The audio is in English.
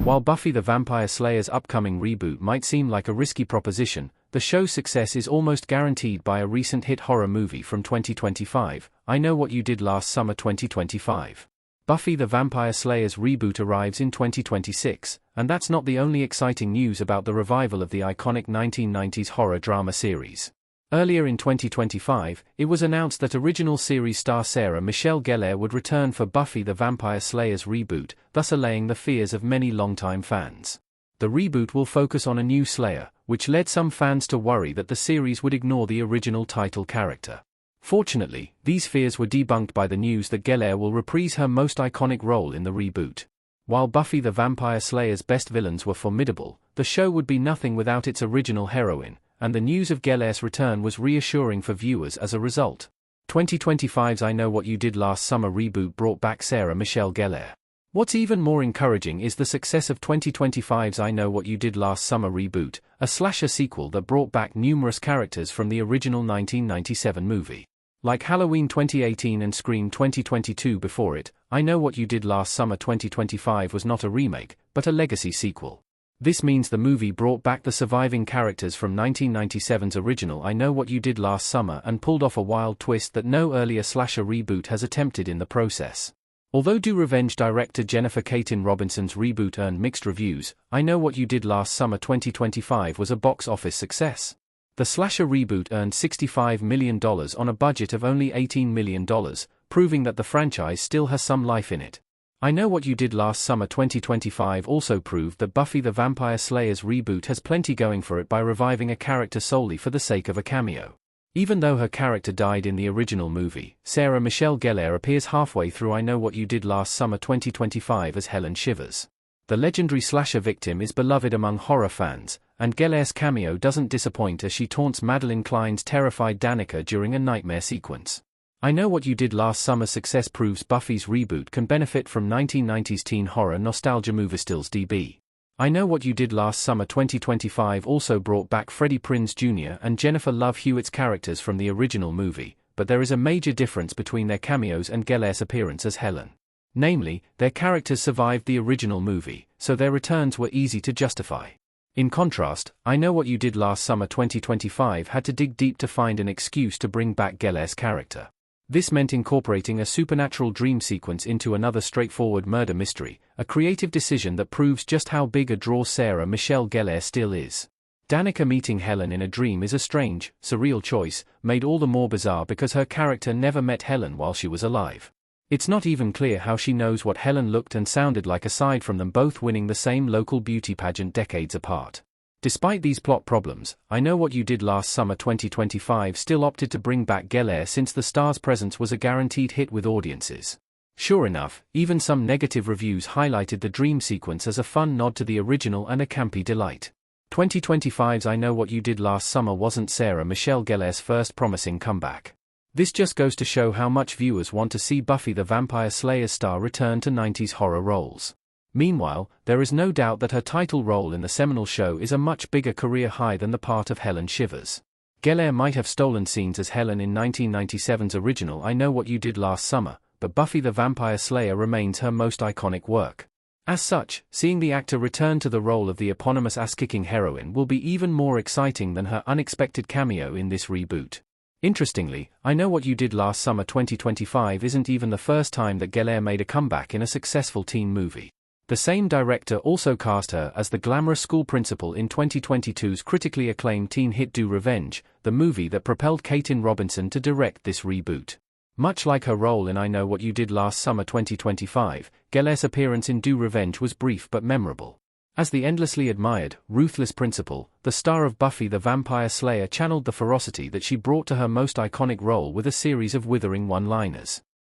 While Buffy the Vampire Slayer's upcoming reboot might seem like a risky proposition, the show's success is almost guaranteed by a recent hit horror movie from 2025, I Know What You Did Last Summer 2025. Buffy the Vampire Slayer's reboot arrives in 2026, and that's not the only exciting news about the revival of the iconic 1990s horror drama series. Earlier in 2025, it was announced that original series star Sarah Michelle Gellar would return for Buffy the Vampire Slayer's reboot, thus allaying the fears of many longtime fans. The reboot will focus on a new Slayer, which led some fans to worry that the series would ignore the original title character. Fortunately, these fears were debunked by the news that Gellar will reprise her most iconic role in the reboot. While Buffy the Vampire Slayer's best villains were formidable, the show would be nothing without its original heroine, and the news of Gellar's return was reassuring for viewers as a result. 2025's I Know What You Did Last Summer reboot brought back Sarah Michelle Gellar. What's even more encouraging is the success of 2025's I Know What You Did Last Summer reboot, a slasher sequel that brought back numerous characters from the original 1997 movie. Like Halloween 2018 and Scream 2022 before it, I Know What You Did Last Summer 2025 was not a remake, but a legacy sequel. This means the movie brought back the surviving characters from 1997's original I Know What You Did Last Summer and pulled off a wild twist that no earlier slasher reboot has attempted in the process. Although Do Revenge director Jennifer Kaytin Robinson's reboot earned mixed reviews, I Know What You Did Last Summer 2025 was a box office success. The slasher reboot earned $65 million on a budget of only $18 million, proving that the franchise still has some life in it. I Know What You Did Last Summer 2025 also proved that Buffy the Vampire Slayer's reboot has plenty going for it by reviving a character solely for the sake of a cameo. Even though her character died in the original movie, Sarah Michelle Gellar appears halfway through I Know What You Did Last Summer 2025 as Helen Shivers. The legendary slasher victim is beloved among horror fans, and Gellar's cameo doesn't disappoint as she taunts Madeline Klein's terrified Danica during a nightmare sequence. I Know What You Did Last Summer's success proves Buffy's reboot can benefit from 1990s teen horror nostalgia moviestills DB. I Know What You Did Last Summer 2025 also brought back Freddie Prinze Jr. and Jennifer Love Hewitt's characters from the original movie, but there is a major difference between their cameos and Gellar's appearance as Helen. Namely, their characters survived the original movie, so their returns were easy to justify. In contrast, I Know What You Did Last Summer 2025 had to dig deep to find an excuse to bring back Gellar's character. This meant incorporating a supernatural dream sequence into another straightforward murder mystery, a creative decision that proves just how big a draw Sarah Michelle Gellar still is. Danica meeting Helen in a dream is a strange, surreal choice, made all the more bizarre because her character never met Helen while she was alive. It's not even clear how she knows what Helen looked and sounded like aside from them both winning the same local beauty pageant decades apart. Despite these plot problems, I Know What You Did Last Summer 2025 still opted to bring back Gellar since the star's presence was a guaranteed hit with audiences. Sure enough, even some negative reviews highlighted the dream sequence as a fun nod to the original and a campy delight. 2025's I Know What You Did Last Summer wasn't Sarah Michelle Gellar's first promising comeback. This just goes to show how much viewers want to see Buffy the Vampire Slayer's star return to 90s horror roles. Meanwhile, there is no doubt that her title role in the seminal show is a much bigger career high than the part of Helen Shivers. Gellar might have stolen scenes as Helen in 1997's original I Know What You Did Last Summer, but Buffy the Vampire Slayer remains her most iconic work. As such, seeing the actor return to the role of the eponymous ass-kicking heroine will be even more exciting than her unexpected cameo in this reboot. Interestingly, I Know What You Did Last Summer 2025 isn't even the first time that Gellar made a comeback in a successful teen movie. The same director also cast her as the glamorous school principal in 2022's critically acclaimed teen hit Do Revenge, the movie that propelled Kaytin Robinson to direct this reboot. Much like her role in I Know What You Did Last Summer 2025, Gellar's appearance in Do Revenge was brief but memorable. As the endlessly admired, ruthless principal, the star of Buffy the Vampire Slayer channeled the ferocity that she brought to her most iconic role with a series of withering one-liners.